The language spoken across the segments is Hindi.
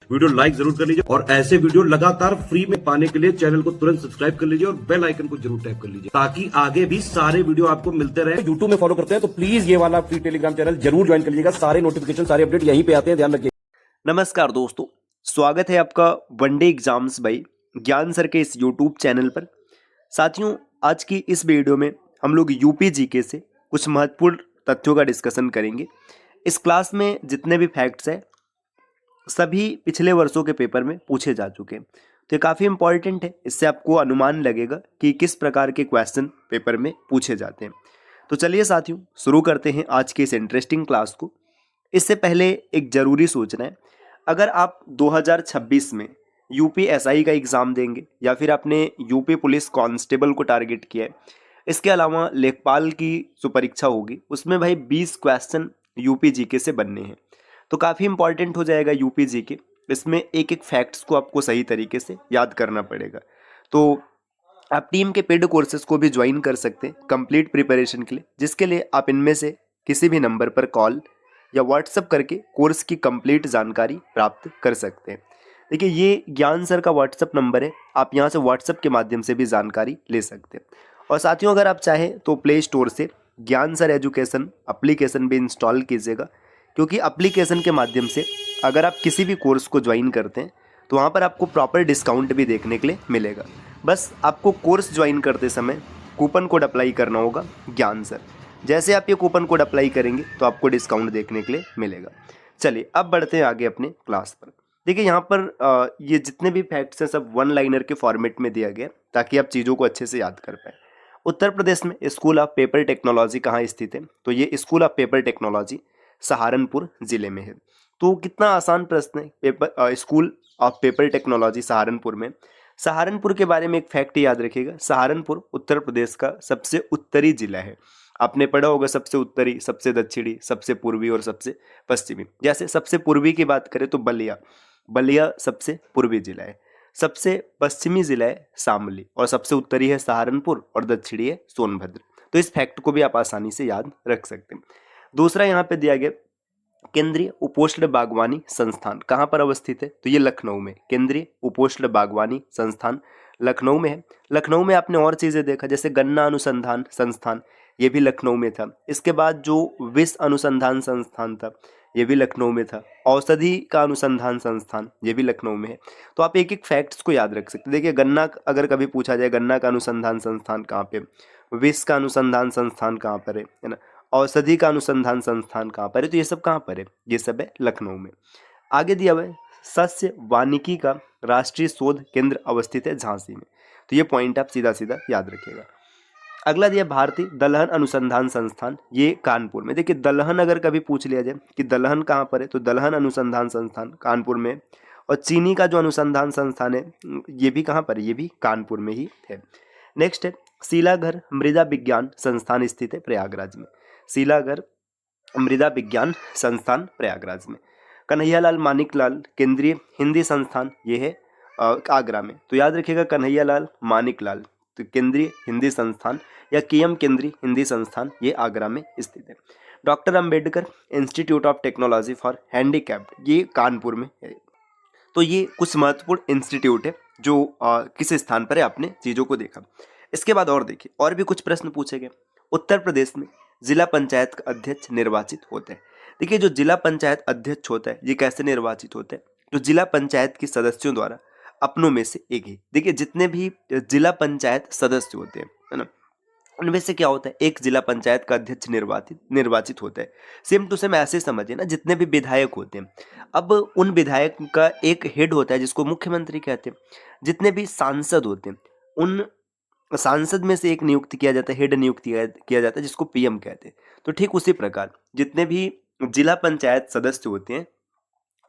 वीडियो लाइक जरूर कर लीजिए और ऐसे वीडियो लगातार फ्री में पाने के लिए चैनल को तुरंत सब्सक्राइब कर लीजिए और बेल आइकन को जरूर टैप कर लीजिए ताकि आगे भी सारे वीडियो आपको मिलते रहे। यूट्यूब में फॉलो करते हैं तो प्लीज ये वाला फ्री टेलीग्राम चैनल जरूर ज्वाइन कर लीजिएगा। सारे नोटिफिकेशन सारे अपडेट यहीं पे आते हैं, ध्यान रखिए। नमस्कार दोस्तों, स्वागत है आपका वनडे एग्जाम्स बाई ज्ञान सर के इस यूट्यूब चैनल पर। साथियों, आज की इस वीडियो में हम लोग यूपी जीके से कुछ महत्वपूर्ण तथ्यों का डिस्कशन करेंगे। इस क्लास में जितने भी फैक्ट्स हैं सभी पिछले वर्षों के पेपर में पूछे जा चुके हैं, तो ये काफ़ी इंपॉर्टेंट है। इससे आपको अनुमान लगेगा कि किस प्रकार के क्वेश्चन पेपर में पूछे जाते हैं। तो चलिए साथियों, शुरू करते हैं आज की इस इंटरेस्टिंग क्लास को। इससे पहले एक ज़रूरी सूचना है, अगर आप 2026 में यूपी एसआई का एग्ज़ाम देंगे या फिर आपने यूपी पुलिस कांस्टेबल को टारगेट किया है, इसके अलावा लेखपाल की जो परीक्षा होगी उसमें भाई 20 क्वेश्चन यूपी जीके से बनने हैं, तो काफ़ी इंपॉर्टेंट हो जाएगा यूपी जीके। इसमें एक एक फैक्ट्स को आपको सही तरीके से याद करना पड़ेगा। तो आप टीम के पेड कोर्सेज को भी ज्वाइन कर सकते हैं कंप्लीट प्रिपरेशन के लिए, जिसके लिए आप इनमें से किसी भी नंबर पर कॉल या व्हाट्सएप करके कोर्स की कंप्लीट जानकारी प्राप्त कर सकते हैं। देखिए, ये ज्ञान सर का व्हाट्सएप नंबर है, आप यहाँ से व्हाट्सएप के माध्यम से भी जानकारी ले सकते हैं। और साथियों, अगर आप चाहें तो प्ले स्टोर से ज्ञान सर एजुकेशन एप्लीकेशन भी इंस्टॉल कीजिएगा, क्योंकि एप्लीकेशन के माध्यम से अगर आप किसी भी कोर्स को ज्वाइन करते हैं तो वहाँ पर आपको प्रॉपर डिस्काउंट भी देखने के लिए मिलेगा। बस आपको कोर्स ज्वाइन करते समय कूपन कोड अप्लाई करना होगा ज्ञान सर। जैसे आप ये कूपन कोड अप्लाई करेंगे तो आपको डिस्काउंट देखने के लिए मिलेगा। चलिए अब बढ़ते हैं आगे अपने क्लास पर। देखिए, यहाँ पर ये जितने भी फैक्ट्स हैं सब वन लाइनर के फॉर्मेट में दिया गया ताकि आप चीज़ों को अच्छे से याद कर पाएँ। उत्तर प्रदेश में स्कूल ऑफ पेपर टेक्नोलॉजी कहाँ स्थित है? तो ये school of paper technology Saharanpur जिले में है। तो कितना आसान प्रश्न है, school of paper technology Saharanpur में। सहारनपुर के बारे में एक फैक्ट याद रखिएगा, सहारनपुर उत्तर प्रदेश का सबसे उत्तरी जिला है। आपने पढ़ा होगा सबसे उत्तरी, सबसे दक्षिणी, सबसे पूर्वी और सबसे पश्चिमी। जैसे सबसे पूर्वी की बात करें तो बलिया सबसे पूर्वी जिला है, सबसे पश्चिमी जिला है शामली, और सबसे उत्तरी है सहारनपुर और दक्षिणी है सोनभद्र। तो इस फैक्ट को भी आप आसानी से याद रख सकते हैं। दूसरा यहाँ पे दिया गया, केंद्रीय उपोष्ण बागवानी संस्थान कहाँ पर अवस्थित है? तो ये लखनऊ में। केंद्रीय उपोष्ण बागवानी संस्थान लखनऊ में है। लखनऊ में आपने और चीज़ें देखा, जैसे गन्ना अनुसंधान संस्थान, ये भी लखनऊ में था। इसके बाद जो विष अनुसंधान संस्थान था ये भी लखनऊ में था। औषधि का अनुसंधान संस्थान ये भी लखनऊ में है। तो आप एक एक फैक्ट्स को याद रख सकते हैं। देखिए, गन्ना अगर कभी पूछा जाए, गन्ना का अनुसंधान संस्थान कहाँ पे, विष का अनुसंधान संस्थान कहाँ पर है ना, औषधि का अनुसंधान संस्थान कहाँ पर है, तो ये सब कहाँ पर है? ये सब है लखनऊ में। आगे दिया हुआ है, सस्य वानिकी का राष्ट्रीय शोध केंद्र अवस्थित है झांसी में। तो ये पॉइंट आप सीधा सीधा याद रखिएगा। अगला दिया भारतीय दलहन अनुसंधान संस्थान, ये कानपुर में। देखिए, दलहन अगर कभी पूछ लिया जाए कि दलहन कहाँ पर है, तो दलहन अनुसंधान संस्थान कानपुर में। और चीनी का जो अनुसंधान संस्थान है ये भी कहाँ पर है? ये भी कानपुर में ही है। नेक्स्ट है, शीलाघर मृदा विज्ञान संस्थान स्थित है प्रयागराज में। शीलाघर मृदा विज्ञान संस्थान प्रयागराज में। कन्हैयालाल मानिकलाल केंद्रीय हिंदी संस्थान, ये है आगरा में। तो याद रखिएगा, कन्हैयालाल मानिकलाल तो केंद्रीय हिंदी संस्थान या केएम केंद्रीय हिंदी संस्थान, ये आगरा में स्थित है। Doctor Ambedkar institute of technology for handicapped, ये कानपुर में है। तो ये कुछ महत्वपूर्ण इंस्टीट्यूट है जो किस स्थान पर है, आपने चीज़ों को देखा। इसके बाद और देखिए, और भी कुछ प्रश्न पूछे गए। उत्तर प्रदेश में जिला पंचायत का अध्यक्ष निर्वाचित होते हैं। देखिए, जो जिला पंचायत अध्यक्ष होता है ये कैसे निर्वाचित होते हैं? जो जिला पंचायत के सदस्यों द्वारा अपनों में से एक ही। देखिए, जितने भी जिला पंचायत सदस्य होते हैं, है ना, उनमें से क्या होता है, एक जिला पंचायत का अध्यक्ष निर्वाचित होता है। सेम टू सेम ऐसे समझिए ना, जितने भी विधायक होते हैं, अब उन विधायक का एक हेड होता है जिसको मुख्यमंत्री कहते हैं। जितने भी सांसद होते हैं उन सांसद में से एक नियुक्त किया जाता है, हेड नियुक्त किया जाता है, जिसको पीएम कहते हैं। तो ठीक उसी प्रकार जितने भी जिला पंचायत सदस्य होते हैं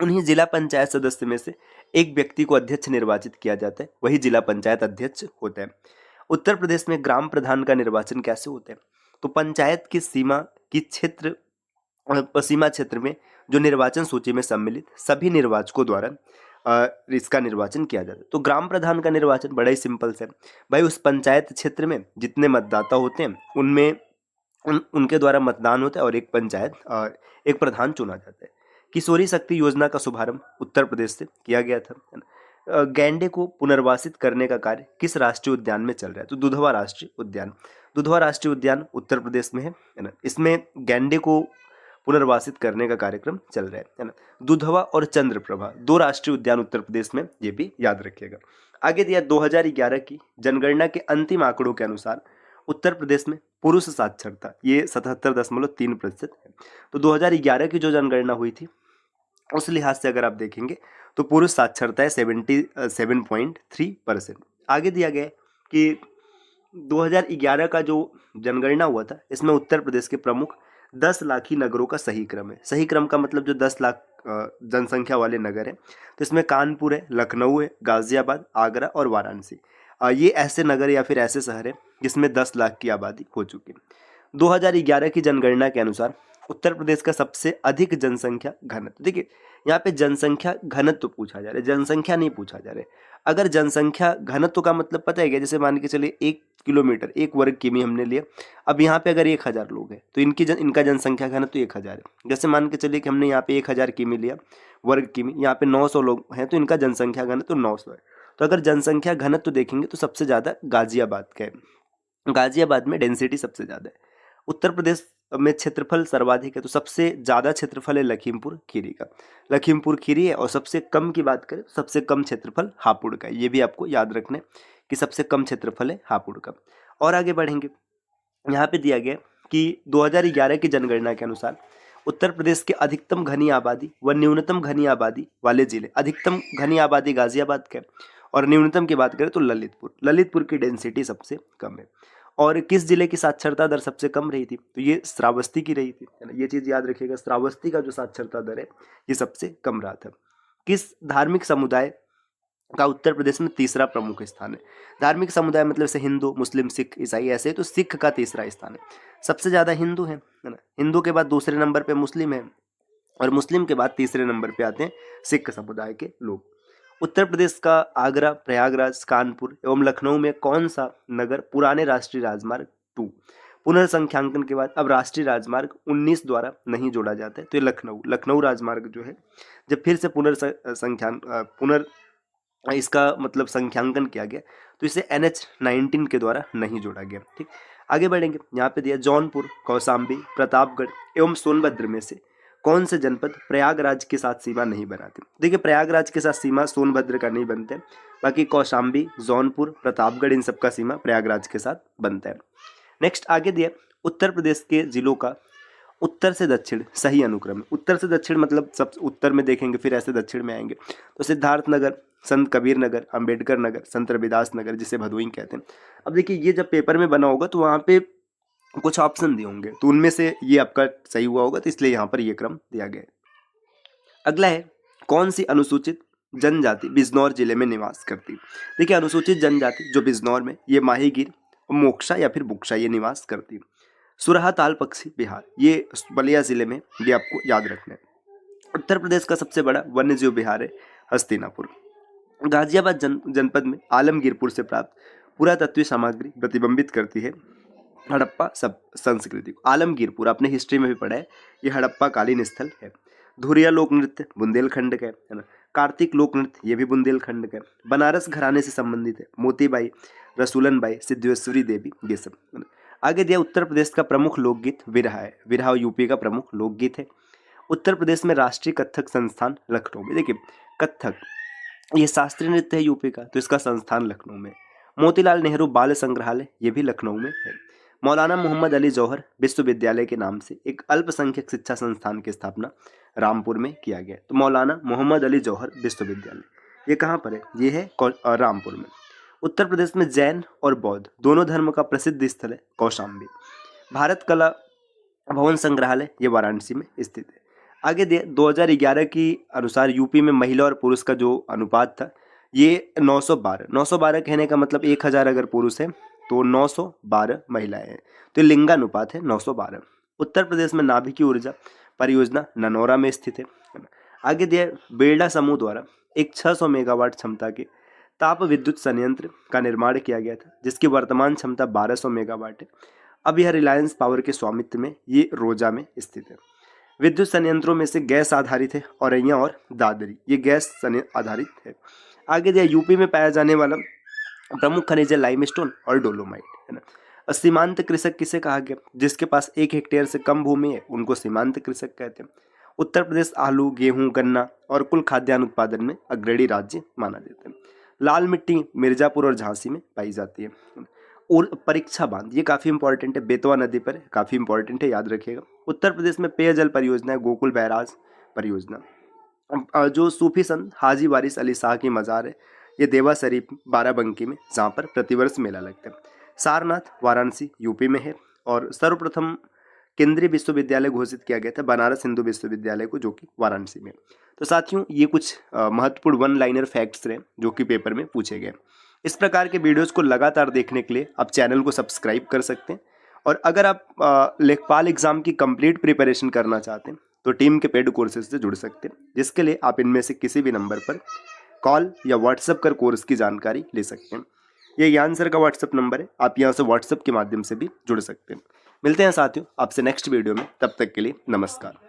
उन्हीं जिला पंचायत सदस्य में से एक व्यक्ति को अध्यक्ष निर्वाचित किया जाता है, वही जिला पंचायत अध्यक्ष होता है। उत्तर प्रदेश में ग्राम प्रधान का निर्वाचन कैसे होता है? तो पंचायत की सीमा क्षेत्र में जो निर्वाचन सूची में सम्मिलित सभी निर्वाचकों द्वारा इसका निर्वाचन किया जाता है। तो ग्राम प्रधान का निर्वाचन बड़ा ही सिंपल से भाई, उस पंचायत क्षेत्र में जितने मतदाता होते हैं उनमें उनके द्वारा मतदान होता है और एक प्रधान चुना जाता है। किशोरी शक्ति योजना का शुभारंभ उत्तर प्रदेश से किया गया था, है ना। गैंडे को पुनर्वासित करने का कार्य किस राष्ट्रीय उद्यान में चल रहा है? तो दुधवा राष्ट्रीय उद्यान। दुधवा राष्ट्रीय उद्यान उत्तर प्रदेश में है ना। इसमें गैंडे को पुनर्वासित करने का कार्यक्रम चल रहा है ना। दुधवा और चंद्रप्रभा 2 राष्ट्रीय उद्यान उत्तर प्रदेश में, ये भी याद रखिएगा। आगे दिया 2011 की जनगणना के अंतिम आंकड़ों के अनुसार उत्तर प्रदेश में पुरुष साक्षरता ये 77.3% है। तो 2011 की जो जनगणना हुई थी उस लिहाज से अगर आप देखेंगे तो पुरुष साक्षरता है 77.3%। आगे दिया गया है कि 2011 का जो जनगणना हुआ था इसमें उत्तर प्रदेश के प्रमुख 10 लाखी नगरों का सही क्रम है। सही क्रम का मतलब जो 10 लाख जनसंख्या वाले नगर हैं, तो इसमें कानपुर है, लखनऊ है, गाजियाबाद, आगरा और वाराणसी। ये ऐसे नगर या फिर ऐसे शहर हैं जिसमें 10 लाख की आबादी हो चुकी है। 2011 की जनगणना के अनुसार उत्तर प्रदेश का सबसे अधिक जनसंख्या घनत्व, देखिए यहाँ पे जनसंख्या घनत्व पूछा जा रहा है, जनसंख्या नहीं पूछा जा रहा है। अगर जनसंख्या घनत्व का मतलब पता है क्या, जैसे मान के चलिए 1 किलोमीटर 1 वर्ग किमी हमने लिया। अब यहाँ पे अगर 1000 लोग हैं तो इनका जनसंख्या घनत्व 1000 है। जैसे मान के चलिए कि हमने यहाँ पे 1000 किमी लिया वर्ग किमी, यहाँ पे 900 लोग हैं तो इनका जनसंख्या घनत्व 900 है। तो अगर जनसंख्या घनत्व देखेंगे तो सबसे ज़्यादा गाजियाबाद का है। गाजियाबाद में डेंसिटी सबसे ज़्यादा है। उत्तर प्रदेश में क्षेत्रफल सर्वाधिक है तो सबसे ज़्यादा क्षेत्रफल है लखीमपुर खीरी का। लखीमपुर खीरी है। और सबसे कम की बात करें सबसे कम क्षेत्रफल हापुड़ का है। ये भी आपको याद रखना है कि सबसे कम क्षेत्रफल है हापुड़ का। और आगे बढ़ेंगे, यहाँ पे दिया गया कि 2011 की जनगणना के अनुसार उत्तर प्रदेश के अधिकतम घनी आबादी व न्यूनतम घनी आबादी वाले जिले, अधिकतम घनी आबादी गाजियाबाद का और न्यूनतम की बात करें तो ललितपुर की डेंसिटी सबसे कम है। और किस जिले की साक्षरता दर सबसे कम रही थी? तो ये श्रावस्ती की रही थी, है ना। ये चीज़ याद रखिएगा, श्रावस्ती का जो साक्षरता दर है ये सबसे कम रहा था। किस धार्मिक समुदाय का उत्तर प्रदेश में तीसरा प्रमुख स्थान है? धार्मिक समुदाय मतलब से हिंदू, मुस्लिम, सिख, ईसाई ऐसे, तो सिख का तीसरा स्थान है। सबसे ज़्यादा हिंदू है ना। हिंदू के बाद दूसरे नंबर पे मुस्लिम है और मुस्लिम के बाद तीसरे नंबर पे आते हैं सिख समुदाय के लोग। उत्तर प्रदेश का आगरा, प्रयागराज, कानपुर एवं लखनऊ में कौन सा नगर पुराने राष्ट्रीय राजमार्ग 2 पुनर्संख्यांकन के बाद अब राष्ट्रीय राजमार्ग 19 द्वारा नहीं जोड़ा जाता है? तो ये लखनऊ राजमार्ग जो है जब फिर से इसका मतलब संख्यांकन किया गया तो इसे NH-19 के द्वारा नहीं जोड़ा गया। ठीक, आगे बढ़ेंगे। यहाँ पे दिया जौनपुर, कौशाम्बी, प्रतापगढ़ एवं सोनभद्र में से कौन से जनपद प्रयागराज के साथ सीमा नहीं बनाते? देखिए प्रयागराज के साथ सीमा सोनभद्र का नहीं बनता है, बाकी कौशाम्बी, जौनपुर, प्रतापगढ़ इन सबका सीमा प्रयागराज के साथ बनता है। नेक्स्ट आगे दिया उत्तर प्रदेश के जिलों का उत्तर से दक्षिण सही अनुक्रम है। उत्तर से दक्षिण मतलब सब उत्तर में देखेंगे फिर ऐसे दक्षिण में आएंगे तो सिद्धार्थ नगर, संत कबीर नगर, अंबेडकर नगर, संत रविदास नगर जिसे भदोई कहते हैं। अब देखिए ये जब पेपर में बना होगा तो वहाँ पे कुछ ऑप्शन दिए होंगे तो उनमें से ये आपका सही हुआ होगा, तो इसलिए यहाँ पर ये क्रम दिया गया है। अगला है कौन सी अनुसूचित जनजाति बिजनौर जिले में निवास करती? देखिए अनुसूचित जनजाति जो बिजनौर में ये माहीगीर, मोक्षा या फिर बुक्शा ये निवास करती है। सुरहा ताल पक्षी बिहार ये बलिया जिले में, ये आपको याद रखना है। उत्तर प्रदेश का सबसे बड़ा वन्यजीव विहार है हस्तिनापुर। गाजियाबाद जनपद में आलमगीरपुर से प्राप्त पुरातत्वीय सामग्री प्रतिबिंबित करती है हड़प्पा संस्कृति को। आलमगीरपुर आपने हिस्ट्री में भी पढ़ा है, ये हड़प्पा कालीन स्थल है। धुरिया लोक नृत्य बुंदेलखंड का है ना। कार्तिक लोक नृत्य ये भी बुंदेलखंड का है। बनारस घराने से संबंधित है मोतीबाई, रसूलनबाई, सिद्धेश्वरी देवी, ये सब। आगे दिया उत्तर प्रदेश का प्रमुख लोकगीत विरहा है। विरहा यूपी का प्रमुख लोकगीत है। उत्तर प्रदेश में राष्ट्रीय कथक संस्थान लखनऊ में। देखिए कथक ये शास्त्रीय नृत्य है यूपी का, तो इसका संस्थान लखनऊ में। मोतीलाल नेहरू बाल संग्रहालय ये भी लखनऊ में है। मौलाना मोहम्मद अली जौहर विश्वविद्यालय के नाम से एक अल्पसंख्यक शिक्षा संस्थान की स्थापना रामपुर में किया गया। तो मौलाना मोहम्मद अली जौहर विश्वविद्यालय ये कहाँ पर है? ये है रामपुर में। उत्तर प्रदेश में जैन और बौद्ध दोनों धर्म का प्रसिद्ध स्थल है कौशाम्बी। भारत कला भवन संग्रहालय ये वाराणसी में स्थित है। आगे 2011 की अनुसार यूपी में महिला और पुरुष का जो अनुपात था ये 912 कहने का मतलब 1000 अगर पुरुष है तो 912 महिलाएं हैं, तो लिंगानुपात है 912। उत्तर प्रदेश में नाभिकीय ऊर्जा परियोजना ननौरा में स्थित है। आगे दिया बेलडा समूह द्वारा एक 600 मेगावाट क्षमता के ताप विद्युत संयंत्र का निर्माण किया गया था जिसकी वर्तमान क्षमता 1200 मेगावाट है। अब यह रिलायंस पावर के स्वामित्व में ये रोजा में स्थित है। विद्युत संयंत्रों में से गैस आधारित है औरैया और दादरी, ये गैस आधारित है। आगे दिया यूपी में पाया जाने वाला प्रमुख खनिज है लाइमस्टोन और डोलोमाइट, है ना। सीमांत कृषक किसे कहा गया? जिसके पास 1 हेक्टेयर से कम भूमि है उनको सीमांत कृषक कहते हैं। उत्तर प्रदेश आलू, गेहूं, गन्ना और कुल खाद्यान्न उत्पादन में अग्रणी राज्य माना जाता है। लाल मिट्टी मिर्जापुर और झांसी में पाई जाती है। और परीक्षा बांध, ये काफ़ी इंपॉर्टेंट है, बेतवा नदी पर, काफ़ी इंपॉर्टेंट है, याद रखिएगा। उत्तर प्रदेश में पेयजल परियोजना है गोकुल बैराज परियोजना। जो सूफी संत हाजी वारिस अली शाह की मज़ार है ये देवा शरीफ बाराबंकी में, जहाँ पर प्रतिवर्ष मेला लगता है। सारनाथ वाराणसी यूपी में है। और सर्वप्रथम केंद्रीय विश्वविद्यालय घोषित किया गया था बनारस हिंदू विश्वविद्यालय को, जो कि वाराणसी में। तो साथियों ये कुछ महत्वपूर्ण वन लाइनर फैक्ट्स रहे जो कि पेपर में पूछे गए। इस प्रकार के वीडियोस को लगातार देखने के लिए आप चैनल को सब्सक्राइब कर सकते हैं। और अगर आप लेखपाल एग्जाम की कंप्लीट प्रिपरेशन करना चाहते हैं तो टीम के पेड कोर्सेज से जुड़ सकते हैं, जिसके लिए आप इनमें से किसी भी नंबर पर कॉल या व्हाट्सएप कर कोर्स की जानकारी ले सकते हैं। ये ज्ञान सर का व्हाट्सएप नंबर है, आप यहाँ से व्हाट्सएप के माध्यम से भी जुड़ सकते हैं। मिलते हैं साथियों आपसे नेक्स्ट वीडियो में, तब तक के लिए नमस्कार।